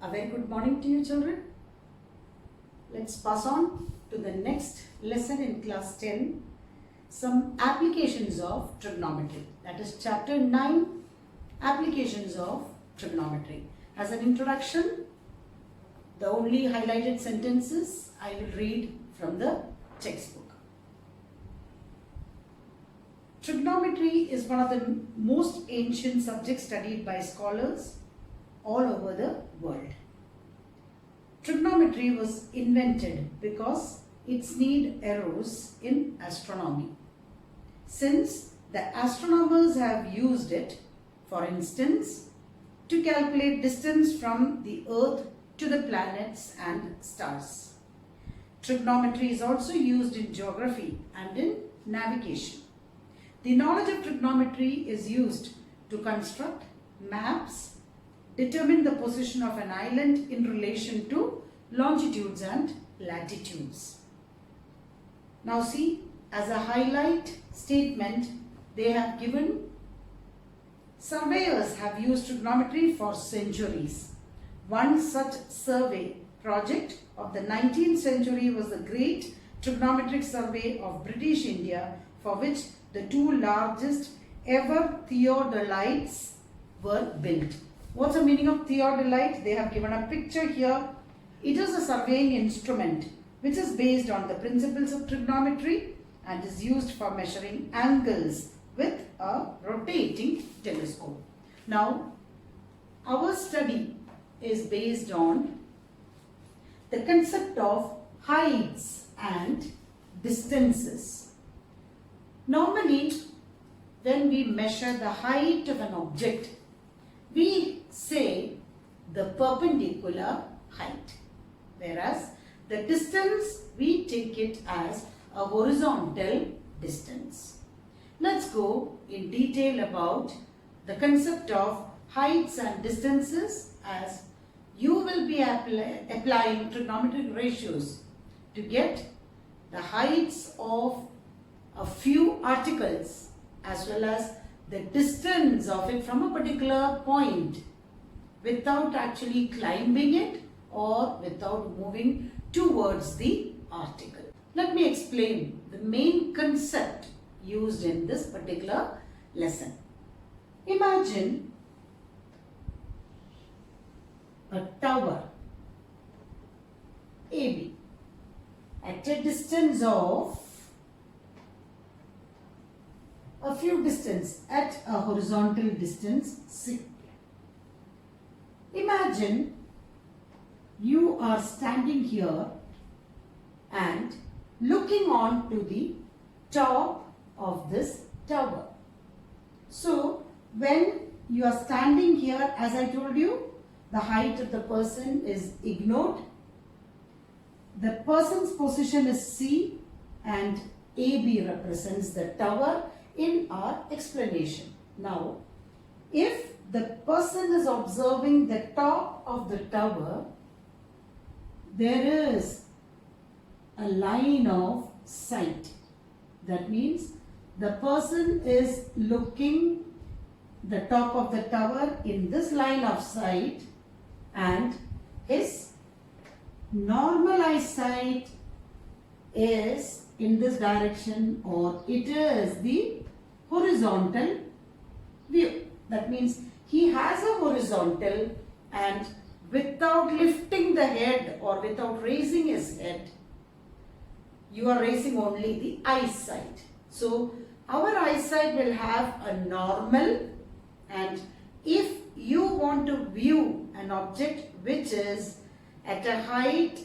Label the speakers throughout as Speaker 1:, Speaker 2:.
Speaker 1: A very good morning to you children. Let's pass on to the next lesson in class 10. Some applications of trigonometry. That is chapter 9, applications of trigonometry. As an introduction, the only highlighted sentences I will read from the textbook. Trigonometry is one of the most ancient subjects studied by scholars all over the world. Trigonometry was invented because its need arose in astronomy. Since the astronomers have used it, for instance, to calculate distance from the Earth to the planets and stars. Trigonometry is also used in geography and in navigation. The knowledge of trigonometry is used to construct maps, determine the position of an island in relation to longitudes and latitudes. Now see, as a highlight statement, they have given surveyors have used trigonometry for centuries. One such survey project of the 19th century was the Great Trigonometric Survey of British India, for which the two largest ever theodolites were built. What's the meaning of theodolite? They have given a picture here. It is a surveying instrument which is based on the principles of trigonometry and is used for measuring angles with a rotating telescope. Now, our study is based on the concept of heights and distances. Normally, when we measure the height of an object, we say the perpendicular height, whereas the distance we take it as a horizontal distance. Let's go in detail about the concept of heights and distances, as you will be applying trigonometric ratios to get the heights of a few articles as well as the distance of it from a particular point without actually climbing it or without moving towards the article. Let me explain the main concept used in this particular lesson. Imagine a tower AB at a distance of a few distance at a horizontal distance C. Imagine you are standing here and looking on to the top of this tower. So when you are standing here, as I told you, the height of the person is ignored. The person's position is C and AB represents the tower in our explanation. Now, if the person is observing the top of the tower, there is a line of sight. That means the person is looking the top of the tower in this line of sight and his normal eyesight is in this direction, or it is the horizontal view. That means he has a horizontal, and without lifting the head or without raising his head, you are raising only the eyesight. So our eyesight will have a normal, and if you want to view an object which is at a height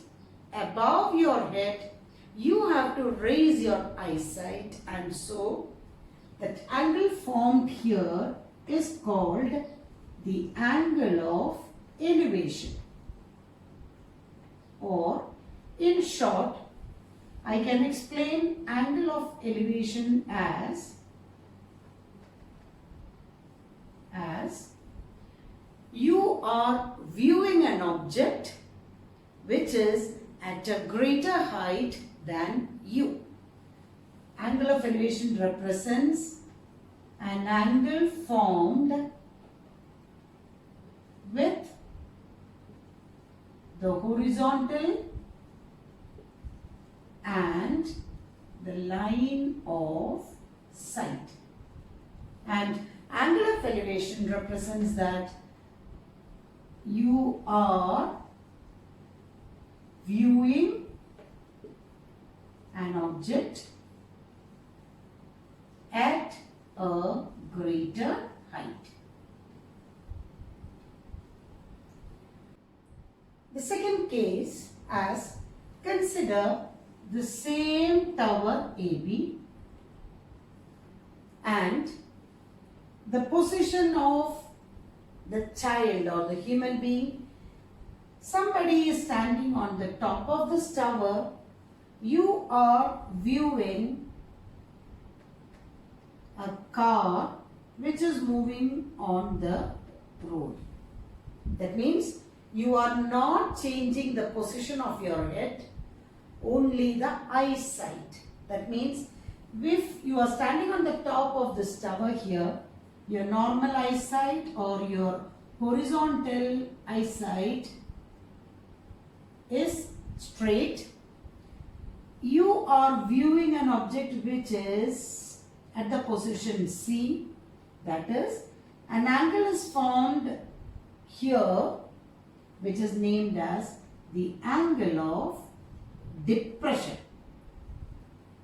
Speaker 1: above your head, you have to raise your eyesight, and so that angle formed here is called the angle of elevation, or in short, I can explain angle of elevation as you are viewing an object which is at a greater height than you. Angle of elevation represents an angle formed with the horizontal and the line of sight. And angle of elevation represents that you are viewing an object at a greater height. The second case, as consider the same tower AB and the position of the child or the human being. Somebody is standing on the top of this tower. You are viewing a car which is moving on the road. That means you are not changing the position of your head, only the eyesight. That means if you are standing on the top of this tower here, your normal eyesight or your horizontal eyesight is straight. You are viewing an object which is at the position C. That is, an angle is formed here which is named as the angle of depression.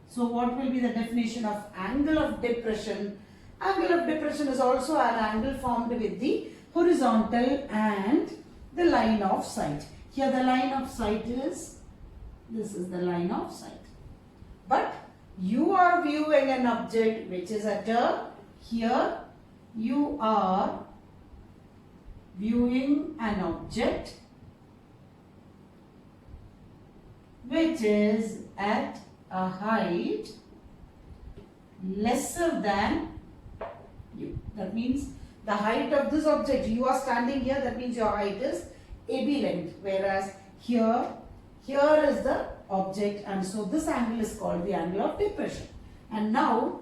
Speaker 1: So what will be the definition of angle of depression? Angle of depression is also an angle formed with the horizontal and the line of sight. Here the line of sight is, this is the line of sight. But you are viewing an object which is at a, here you are viewing an object which is at a height lesser than you. That means the height of this object, you are standing here, that means your height is AB length, whereas here is the object, and so this angle is called the angle of depression. And now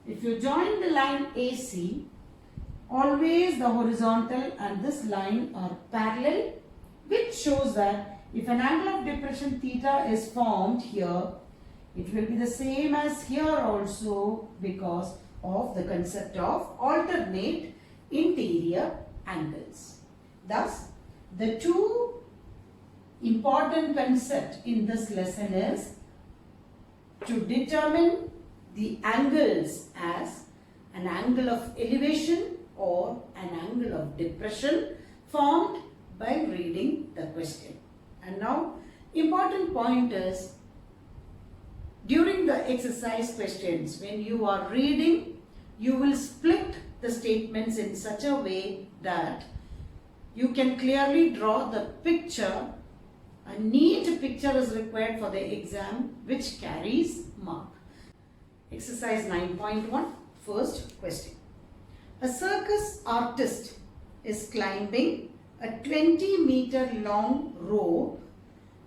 Speaker 1: if you join the line AC, always the horizontal and this line are parallel, which shows that if an angle of depression theta is formed here, it will be the same as here also because of the concept of alternate interior angles. Thus, the two important concepts in this lesson is to determine the angles as an angle of elevation or an angle of depression formed by reading the question. And now, important point is, during the exercise questions, when you are reading, you will split the statements in such a way that you can clearly draw the picture. A neat picture is required for the exam which carries mark. Exercise 9.1, first question. A circus artist is climbing a 20-meter long rope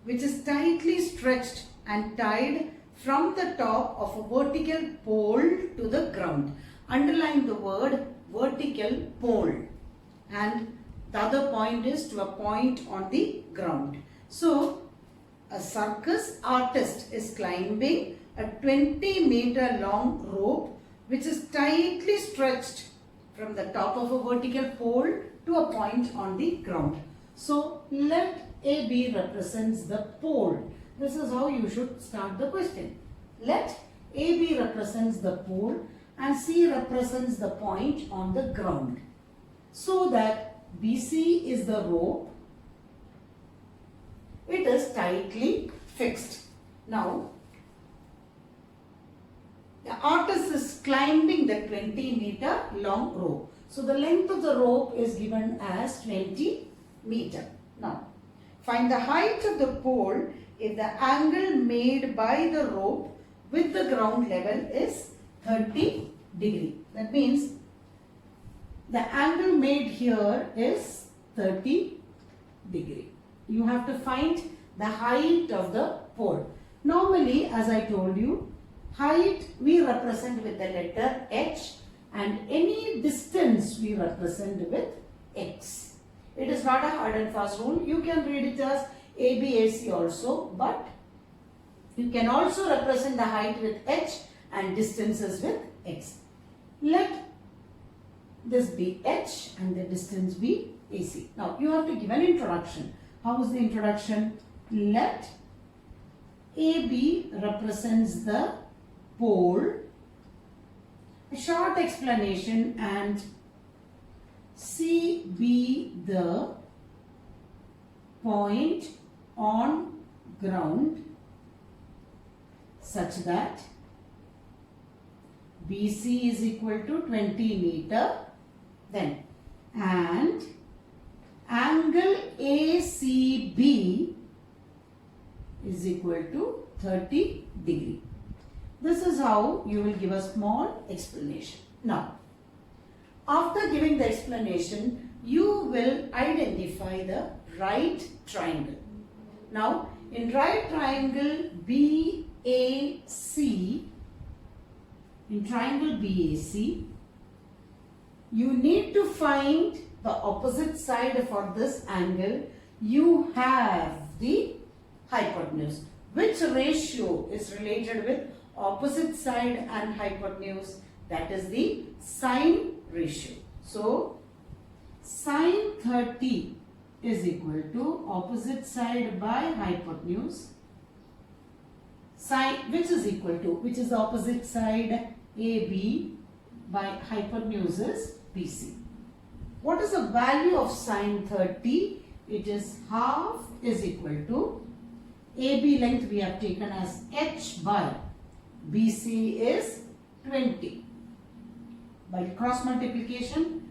Speaker 1: which is tightly stretched and tied from the top of a vertical pole to the ground. Underline the word vertical pole, and the other point is to a point on the ground. So, a circus artist is climbing a 20-meter long rope which is tightly stretched from the top of a vertical pole to a point on the ground. So, let AB represents the pole. This is how you should start the question. Let AB represents the pole and C represents the point on the ground. So that BC is the rope. It is tightly fixed. Now, the artist is climbing the 20-meter long rope. So, the length of the rope is given as 20 meter. Now, find the height of the pole if the angle made by the rope with the ground level is 30 degree. That means the angle made here is 30 degree. You have to find the height of the pole. Normally, as I told you, height we represent with the letter H and any distance we represent with X. It is not a hard and fast rule. You can read it as ABAC also, but you can also represent the height with H and distances with X. Let this be H and the distance be AC. Now you have to give an introduction. How is the introduction? Let AB represents the pole, a short explanation, and C be the point on ground such that BC is equal to 20 meter, then, and angle ACB is equal to 30 degree. This is how you will give a small explanation. Now, after giving the explanation, you will identify the right triangle. Now, in right triangle BAC, you need to find the opposite side for this angle. You have the hypotenuse. Which ratio is related with opposite side and hypotenuse? That is the sine ratio. So, sine 30 is equal to opposite side by hypotenuse, sine, which is the opposite side AB by hypotenuse is BC. What is the value of sine 30? It is half is equal to AB length we have taken as H by BC is 20. By cross multiplication,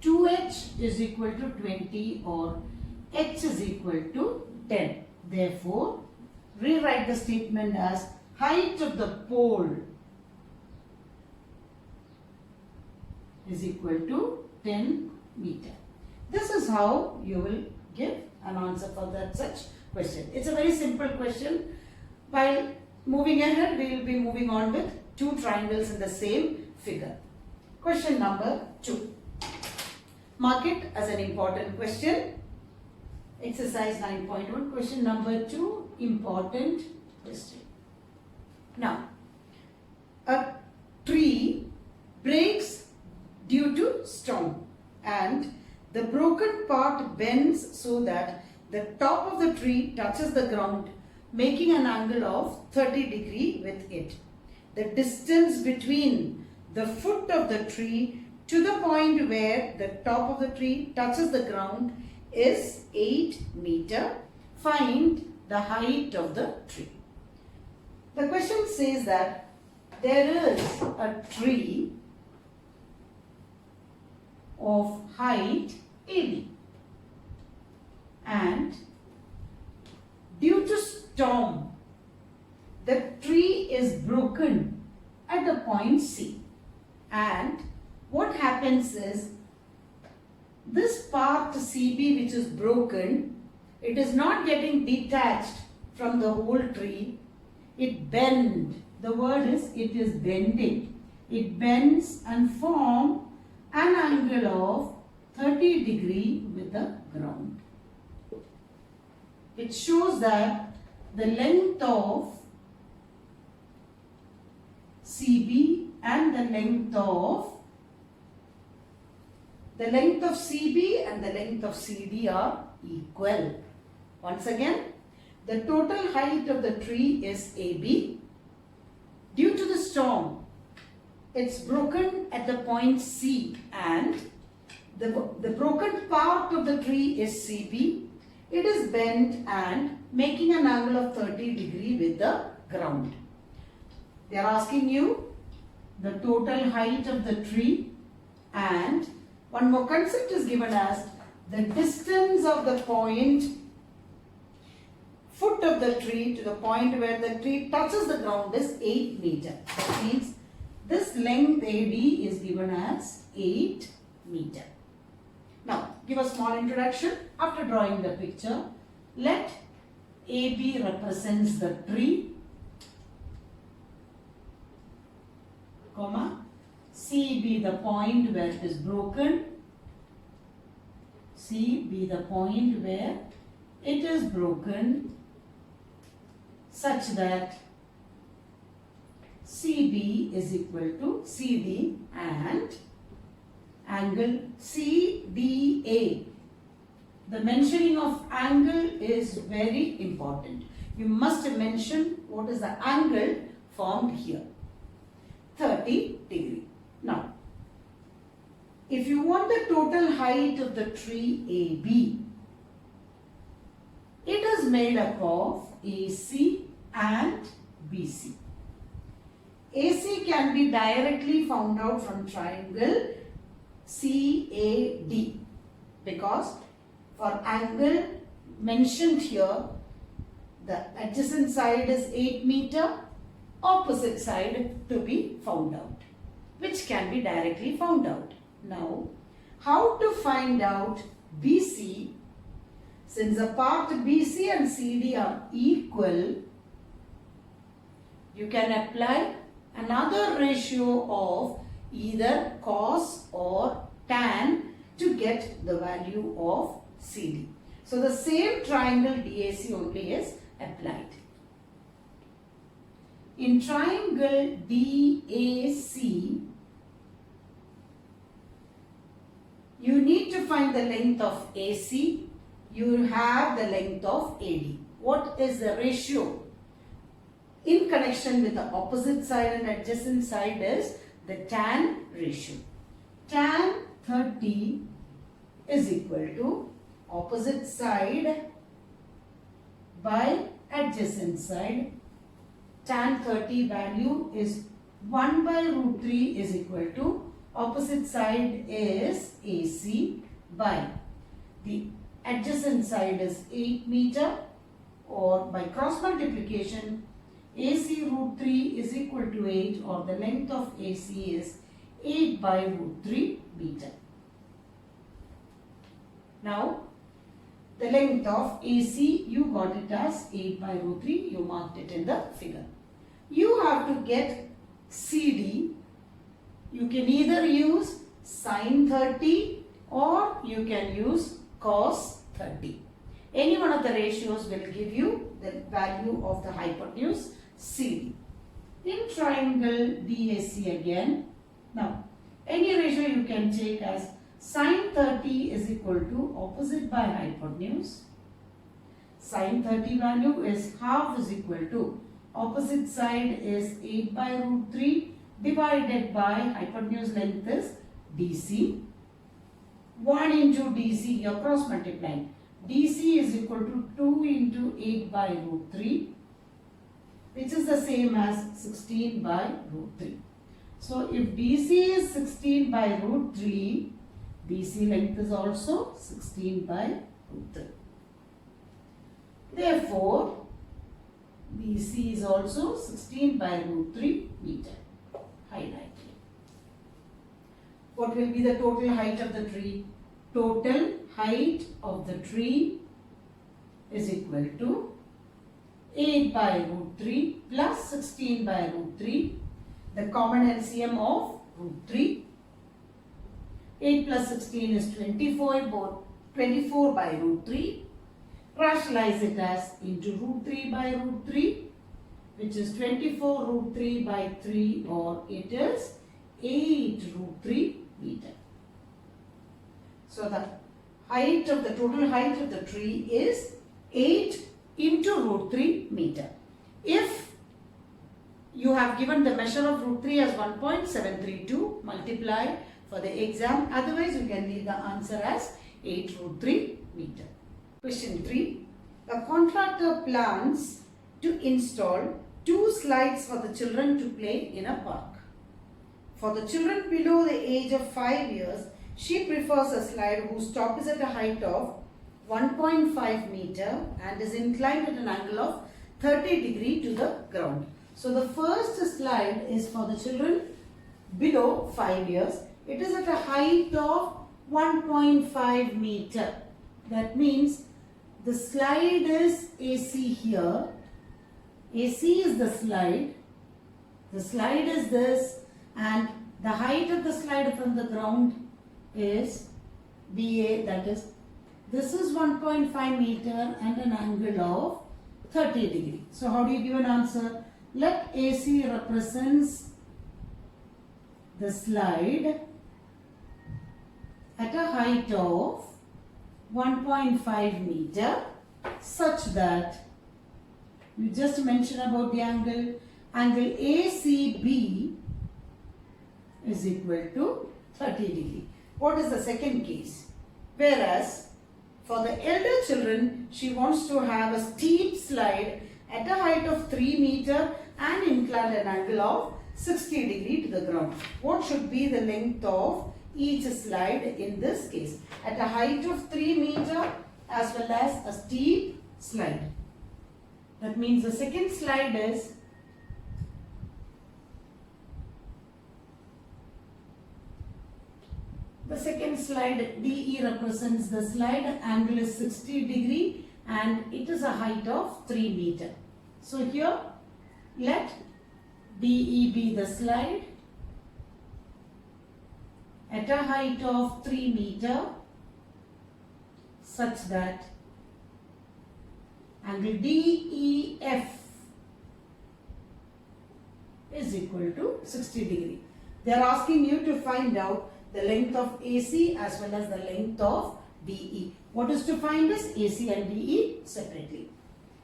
Speaker 1: 2H is equal to 20 or H is equal to 10. Therefore, rewrite the statement as height of the pole is equal to 10 meter. This is how you will give an answer for that such question. It's a very simple question. While moving ahead, we will be moving on with two triangles in the same figure. Question number 2. Mark it as an important question. Exercise 9.1. Question number 2. Important question. Now, a tree breaks due to storm and the broken part bends so that the top of the tree touches the ground, making an angle of 30 degree with it. The distance between the foot of the tree to the point where the top of the tree touches the ground is 8 meter. Find the height of the tree. The question says that there is a tree of height AB and due to storm the tree is broken at the point C, and what happens is this part CB which is broken, it is not getting detached from the whole tree. It bends. The word is it is bending. It bends and forms an angle of 30 degree with the ground, which shows that the length of CB and the length of CB and the length of CD are equal. Once again, the total height of the tree is AB. Due to the storm, it's broken at the point C and the broken part of the tree is CB. It is bent and making an angle of 30 degree with the ground. They are asking you the total height of the tree, and one more concept is given as the distance of the point foot of the tree to the point where the tree touches the ground is 8 meter. That means this length AB is given as 8 meter. Now, give a small introduction. After drawing the picture, let AB represents the tree, comma, C be the point where it is broken, C be the point where it is broken such that CB is equal to CD and angle CDA. The mentioning of angle is very important. You must mention what is the angle formed here. 30 degree. Now, if you want the total height of the tree AB, it is made up of AC and BC. AC can be directly found out from triangle CAD because for angle mentioned here, the adjacent side is 8 meter, opposite side to be found out, which can be directly found out. Now, how to find out BC? Since the part BC and CD are equal, you can apply another ratio of either cos or tan to get the value of CD. So, the same triangle DAC only is applied. In triangle DAC, you need to find the length of AC. You have the length of AD. What is the ratio? In connection with the opposite side and adjacent side is the tan ratio. Tan 30 is equal to opposite side by adjacent side. Tan 30 value is 1 by root 3 is equal to opposite side is AC by the adjacent side is 8 meter, or by cross multiplication AC root 3 is equal to 8, or the length of AC is 8 by root 3 meter. Now, the length of AC, you got it as 8 by root 3, you marked it in the figure. You have to get CD. You can either use sin 30 or you can use cos 30. Any one of the ratios will give you the value of the hypotenuse CD. In triangle DAC again, now any ratio you can take as sin 30 is equal to opposite by hypotenuse. Sin 30 value is half is equal to opposite side is 8 by root 3 divided by hypotenuse length is DC. 1 into DC, you are cross multiplying. DC is equal to 2 into 8 by root 3, which is the same as 16 by root 3. So, if DC is 16 by root 3, BC length is also 16 by root 3. Therefore, BC is also 16 by root 3 meter. Highlight. What will be the total height of the tree? Total height of the tree is equal to 8 by root 3 plus 16 by root 3, the common LCM of root 3. 8 plus 16 is 24 by root 3. Rationalize it as into root 3 by root 3, which is 24 root 3 by 3, or it is 8 root 3 meter. So, the height of the total height of the tree is 8 into root 3 meter. If you have given the measure of root 3 as 1.732, multiply for the exam. Otherwise, you can leave the answer as 8 root 3 meter. Question 3. A contractor plans to install 2 slides for the children to play in a park. For the children below the age of 5 years, she prefers a slide whose top is at a height of 1.5 meter and is inclined at an angle of 30 degree to the ground. So, the first slide is for the children below 5 years. It is at a height of 1.5 meter. That means the slide is AC here. AC is the slide. The slide is this, and the height of the slide from the ground is BA, that is This is 1.5 meter and an angle of 30 degree. So how do you give an answer? Let AC represents the slide at a height of 1.5 meter such that you just mention about the angle ACB is equal to 30 degree. What is the second case? Whereas for the elder children, she wants to have a steep slide at a height of 3 meter and incline an angle of 60 degree to the ground. What should be the length of each slide in this case? At a height of 3 meter as well as a steep slide. That means the second slide is DE represents the slide, angle is 60 degree and it is a height of 3 meter. So here let DE be the slide at a height of 3 meter such that angle DEF is equal to 60 degree. They are asking you to find out the length of AC as well as the length of DE. What is to find is AC and DE separately.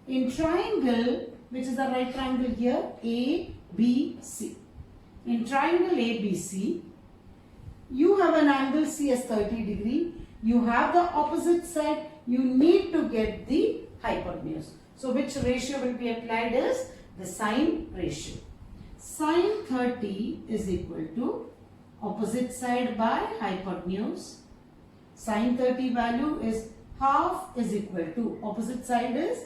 Speaker 1: In triangle, which is the right triangle here, ABC. In triangle ABC, you have an angle C as 30 degree. You have the opposite side. You need to get the hypotenuse. So which ratio will be applied is the sine ratio. Sine 30 is equal to opposite side by hypotenuse. Sine 30 value is half is equal to opposite side is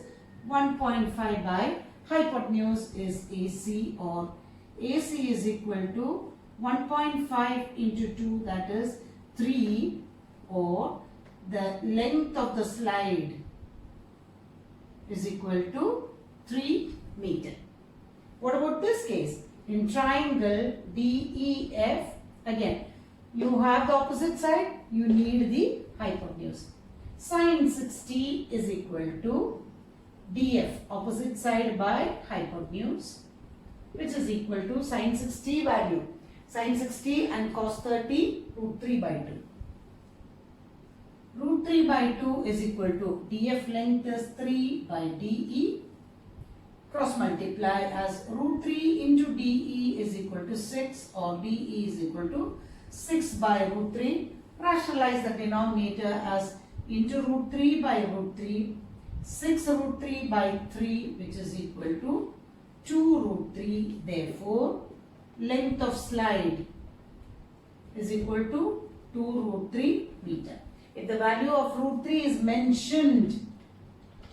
Speaker 1: 1.5 by hypotenuse is AC, or AC is equal to 1.5 into 2, that is 3, or the length of the slide is equal to 3 meter. What about this case? In triangle DEF, again you have the opposite side, you need the hypotenuse. Sine 60 is equal to DF, opposite side by hypotenuse, which is equal to sine 60 value. Sine 60 and cos 30, root 3 by 2. Root 3 by 2 is equal to DF length is 3 by DE. Cross multiply as root 3 into DE is equal to 6, or DE is equal to 6 by root 3. Rationalize the denominator as into root 3 by root 3. 6 root 3 by 3, which is equal to 2 root 3. Therefore, length of slide is equal to 2 root 3 meter. If the value of root 3 is mentioned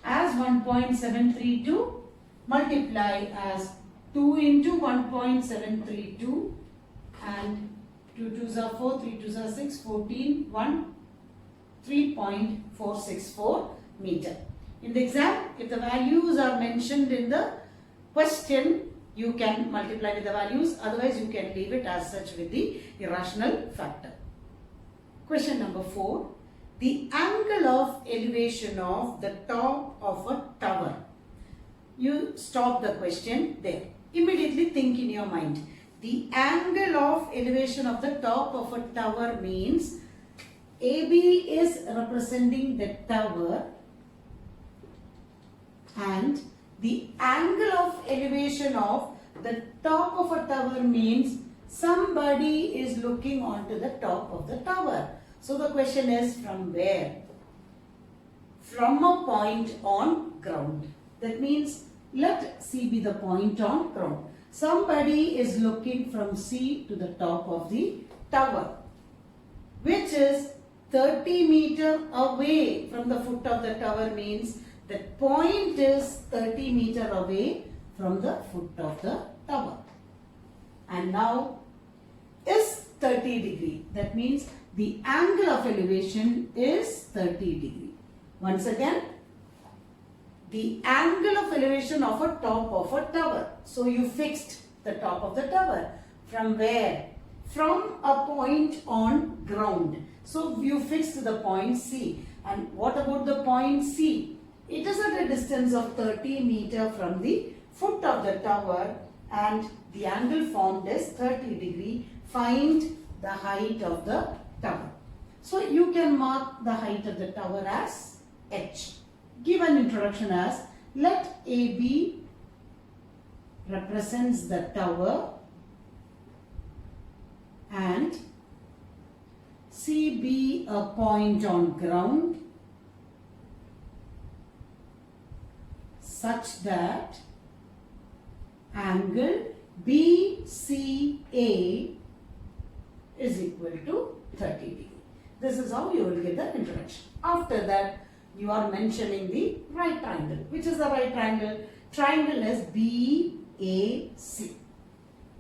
Speaker 1: as 1.732, multiply as 2 into 1.732 and 2 2s are 4, 3 2s are 6, 14, 1, 3.464 meter. In the exam, if the values are mentioned in the question, you can multiply with the values, otherwise you can leave it as such with the irrational factor. Question number 4. The angle of elevation of the top of a tower. You stop the question there. Immediately think in your mind. The angle of elevation of the top of a tower means AB is representing the tower, and the angle of elevation of the top of a tower means somebody is looking onto the top of the tower. So the question is, from where? From a point on ground. That means let C be the point on ground. Somebody is looking from C to the top of the tower, which is 30 meter away from the foot of the tower, means the point is 30 meter away from the foot of the tower. And now is 30 degree. That means the angle of elevation is 30 degree. Once again, the angle of elevation of a top of a tower. So you fixed the top of the tower. From where? From a point on ground. So you fixed the point C. And what about the point C? It is at a distance of 30 meters from the foot of the tower and the angle formed is 30 degree. Find the height of the tower. So you can mark the height of the tower as H. Give an introduction as, let AB represents the tower and C be a point on ground such that angle BCA is equal to 30 degree. This is how you will get the introduction. After that, you are mentioning the right triangle. Which is the right triangle? Triangle is BAC.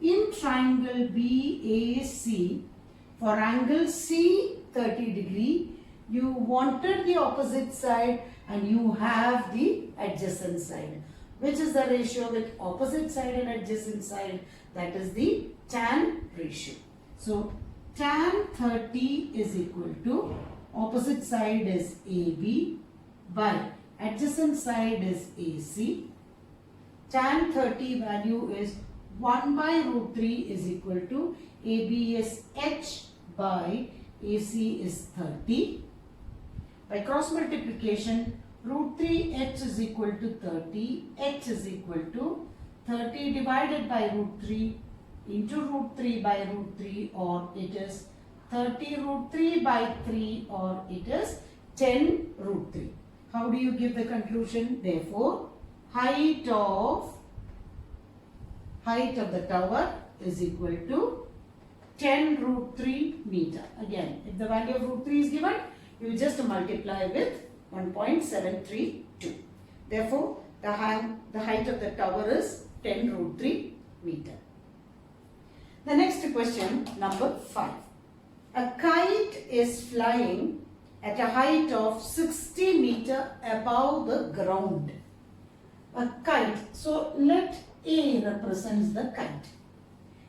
Speaker 1: In triangle BAC, for angle C 30 degree, you wanted the opposite side and you have the adjacent side. Which is the ratio with opposite side and adjacent side? That is the tan ratio. So, tan 30 is equal to, opposite side is AB by adjacent side is AC. Tan 30 value is 1 by root 3 is equal to, AB is H by AC is 30. By cross multiplication, root 3 H is equal to 30. H is equal to 30 divided by root 3 into root 3 by root 3, or it is 30 root 3 by 3, or it is 10 root 3. How do you give the conclusion? Therefore, height of the tower is equal to 10 root 3 meter. Again, if the value of root 3 is given, you just multiply with 1.732. Therefore, the height of the tower is 10 root 3 meter. The next question, number 5. A kite is flying at a height of 60 meter above the ground. A kite. So, let A represents the kite.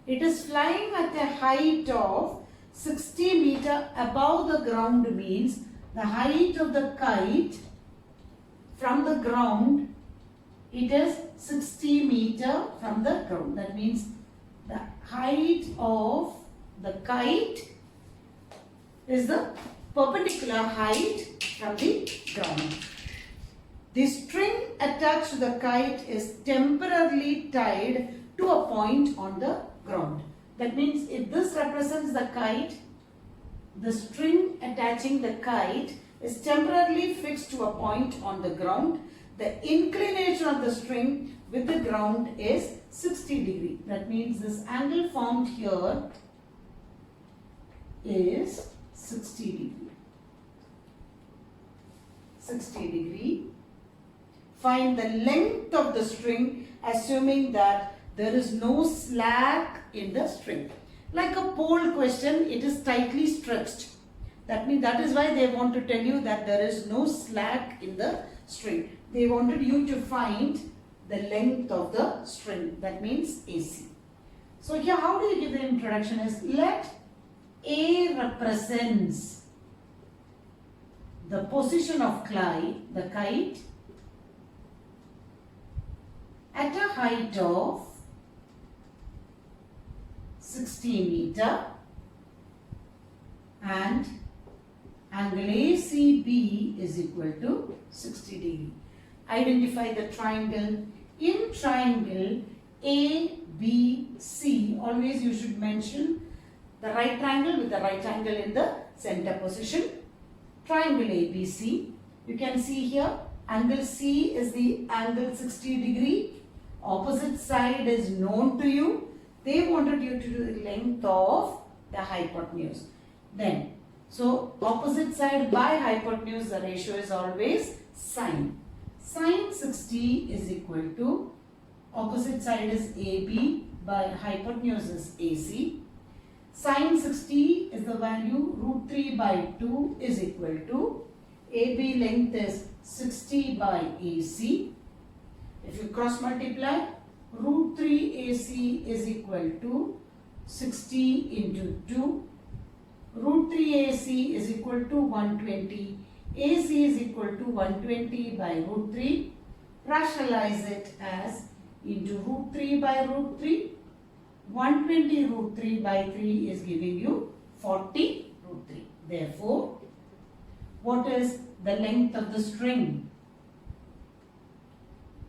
Speaker 1: It is flying at a height of 60 meter above the ground means the height of the kite from the ground, it is 60 meter from the ground. That means the height of the kite is the perpendicular height from the ground. The string attached to the kite is temporarily tied to a point on the ground. That means if this represents the kite, the string attaching the kite is temporarily fixed to a point on the ground. The inclination of the string with the ground is 60 degree. That means this angle formed here is 60 degree. 60 degree. Find the length of the string assuming that there is no slack in the string. Like a pole question, it is tightly stretched. That means that is why they want to tell you that there is no slack in the string. They wanted you to find the length of the string. That means AC. So here how do you give the introduction is, let A represents the position of the kite at a height of 60 meter and angle ACB is equal to 60 degree. Identify the triangle. In triangle ABC, always you should mention the right triangle with the right angle in the center position. Triangle ABC. You can see here angle C is the angle 60 degree. Opposite side is known to you. They wanted you to do the length of the hypotenuse. Then, so opposite side by hypotenuse, the ratio is always sine. Sine 60 is equal to, opposite side is AB by hypotenuse is AC. Sine 60 is the value root 3 by 2 is equal to, AB length is 60 by AC. If you cross multiply, root 3 AC is equal to 60 into 2. Root 3 AC is equal to 120. AC is equal to 120 by root 3. Rationalize it as into root 3 by root 3. 120 root 3 by 3 is giving you 40 root 3. Therefore, what is the length of the string?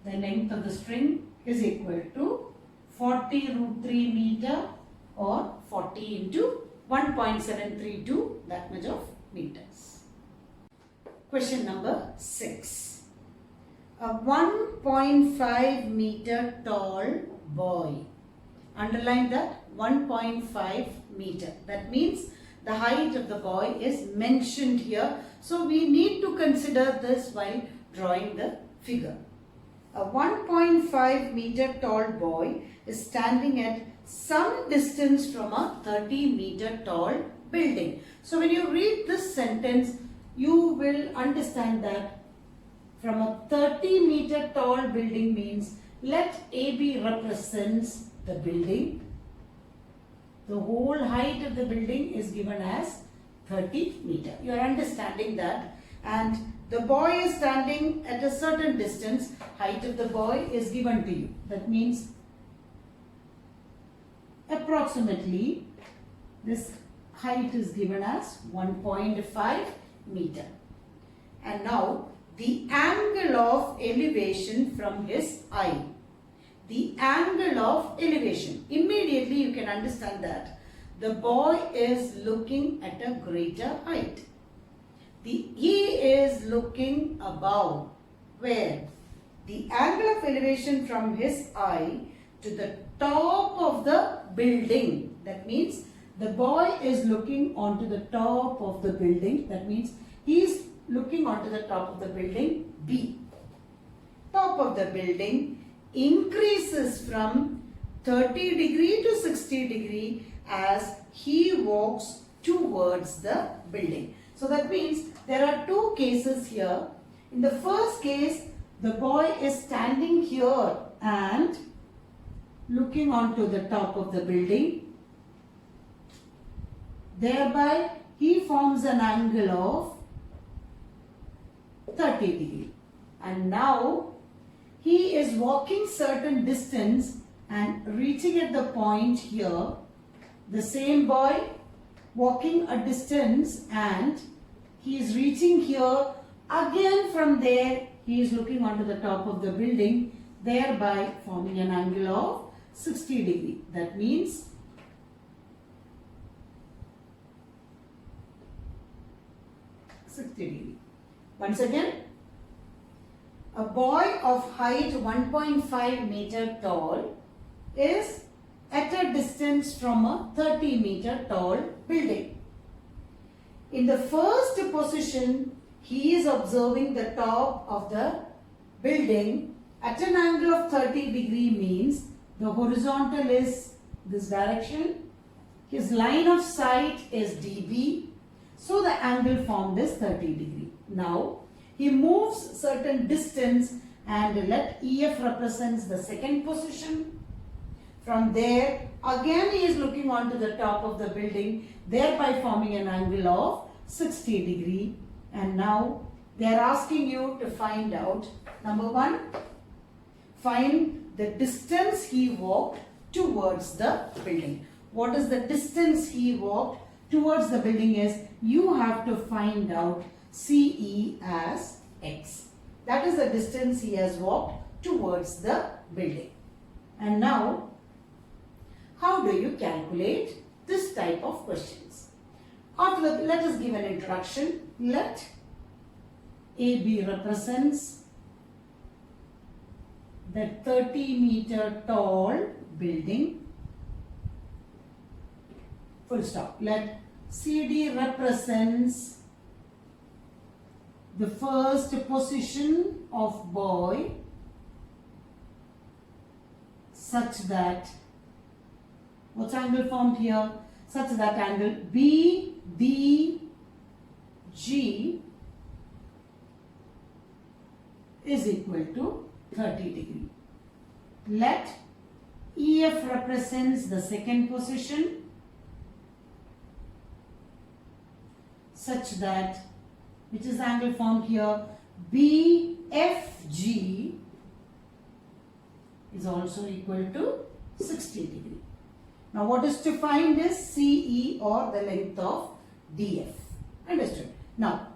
Speaker 1: The length of the string is equal to 40 root 3 meter or 40 into 1.732, that much of meters. Question number 6. A 1.5 meter tall boy. Underline that, 1.5 meter. That means the height of the boy is mentioned here. So we need to consider this while drawing the figure. A 1.5 meter tall boy is standing at some distance from a 30 meter tall building. So when you read this sentence, you will understand that from a 30 meter tall building means let AB represents the building. The whole height of the building is given as 30 meter. You are understanding that, and the boy is standing at a certain distance. Height of the boy is given to you. That means approximately this height is given as 1.5 meter. And now the angle of elevation from his eye. The angle of elevation. Immediately you can understand that the boy is looking at a greater height. He is looking above. Where? The angle of elevation from his eye to the top of the building. That means the boy is looking onto the top of the building. That means he is looking onto the top of the building B. Top of the building increases from 30 degree to 60 degree as he walks towards the building. So that means there are two cases here. In the first case, the boy is standing here and looking onto the top of the building. Thereby, he forms an angle of 30 degree. And now, he is walking certain distance and reaching at the point here. The same boy walking a distance and he is reaching here. Again from there, he is looking onto the top of the building, thereby forming an angle of 60 degree. That means degree. Once again, a boy of height 1.5 meter tall is at a distance from a 30 meter tall building. In the first position, he is observing the top of the building at an angle of 30 degree means the horizontal is this direction. His line of sight is DB. So the angle formed is 30 degree. Now, he moves certain distance and let EF represents the second position. From there, again he is looking onto the top of the building, thereby forming an angle of 60 degree. And now, they are asking you to find out, number one, find the distance he walked towards the building. What is the distance he walked towards the building is, you have to find out CE as X. That is the distance he has walked towards the building. And now, how do you calculate this type of questions? After that, let us give an introduction. Let AB represents the 30 meter tall building. Full stop. Let CD represents the first position of boy such that, what's angle formed here? Such that angle BDG is equal to 30 degree. Let EF represents the second position such that which is the angle formed here, BFG is also equal to 60 degree. Now what is to find is CE, or the length of DF. Understood? Now,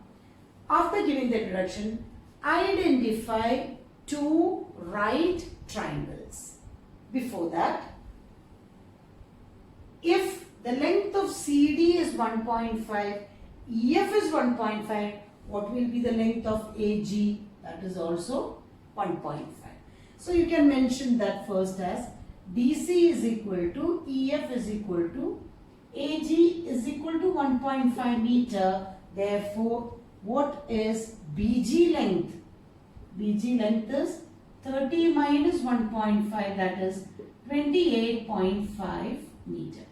Speaker 1: after giving the introduction, identify two right triangles. Before that, if the length of CD is 1.5, EF is 1.5, what will be the length of AG? That is also 1.5. So you can mention that first as DC is equal to EF is equal to AG is equal to 1.5 meter. Therefore, what is BG length? BG length is 30 minus 1.5, that is 28.5 meter.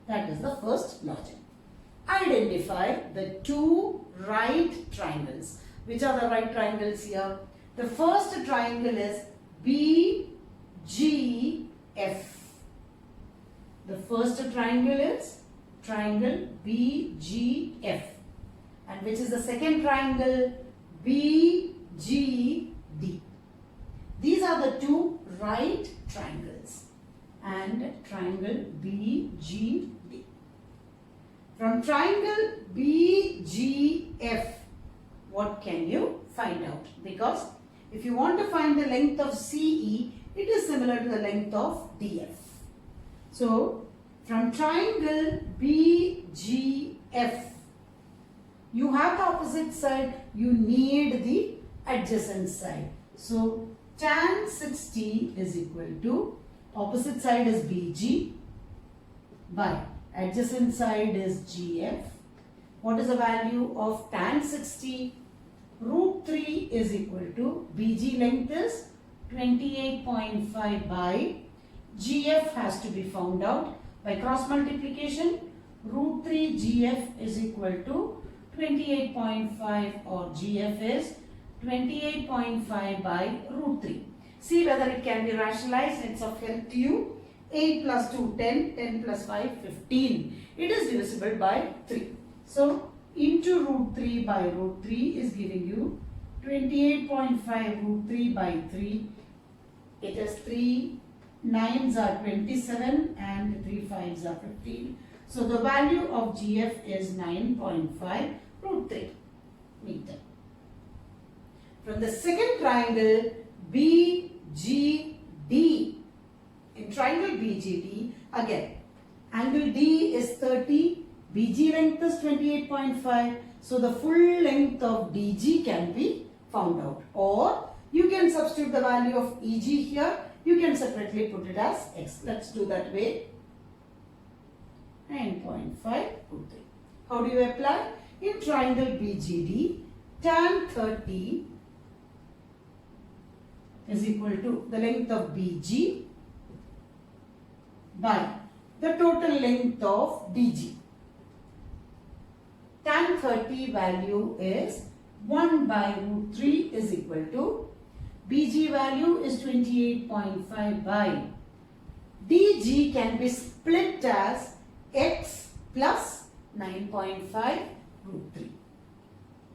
Speaker 1: That is the first logic. Identify the two right triangles. Which are the right triangles here? The first triangle is BGF. The first triangle is triangle BGF. And which is the second triangle? BGD. These are the two right triangles. And triangle BGD. From triangle BGF, what can you find out? Because if you want to find the length of CE, it is similar to the length of DF. So, from triangle BGF, you have the opposite side, you need the adjacent side. So, tan 60 is equal to, opposite side is BG by adjacent side is GF. What is the value of tan 60? Root 3 is equal to, BG length is 28.5 by GF has to be found out by cross multiplication. Root 3 GF is equal to 28.5, or GF is 28.5 by root 3. See whether it can be rationalized. It's of help to you. 8 plus 2, 10, 10 plus 5, 15. It is divisible by 3. So, into root 3 by root 3 is giving you 28.5 root 3 by 3. It is 3 9s are 27 and 3 5s are 15. So, the value of GF is 9.5 root 3 meter. From the second triangle BGD, in triangle BGD, again, angle D is 30, BG length is 28.5. So, the full length of DG can be found out. Or, you can substitute the value of EG here. You can separately put it as X. Let's do that way. 9.5 root 3. How do you apply? In triangle BGD, tan 30 is equal to the length of BG by the total length of DG. Tan 30 value is 1 by root 3 is equal to, BG value is 28.5 by DG can be split as X plus 9.5 root 3.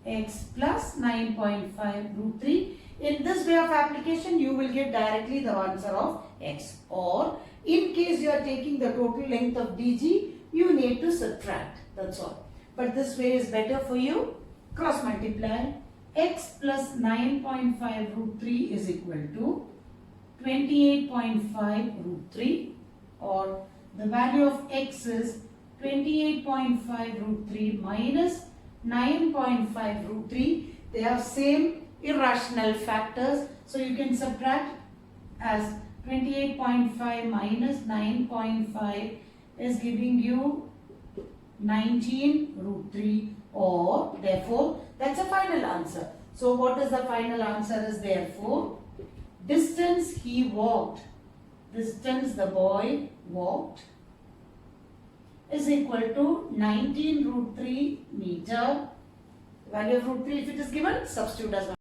Speaker 1: X plus 9.5 root 3. In this way of application, you will get directly the answer of X. Or, in case you are taking the total length of DG, you need to subtract. That's all. But this way is better for you. Cross multiply. X plus 9.5 root 3 is equal to 28.5 root 3. Or, the value of X is 28.5 root 3 minus 9.5 root 3. They are same irrational factors. So, you can subtract as 28.5 minus 9.5 is giving you 19 root 3, or therefore that's a final answer. So, what is the final answer is therefore distance he walked, distance the boy walked is equal to 19 root 3 meter. Value of root 3 if it is given, substitute as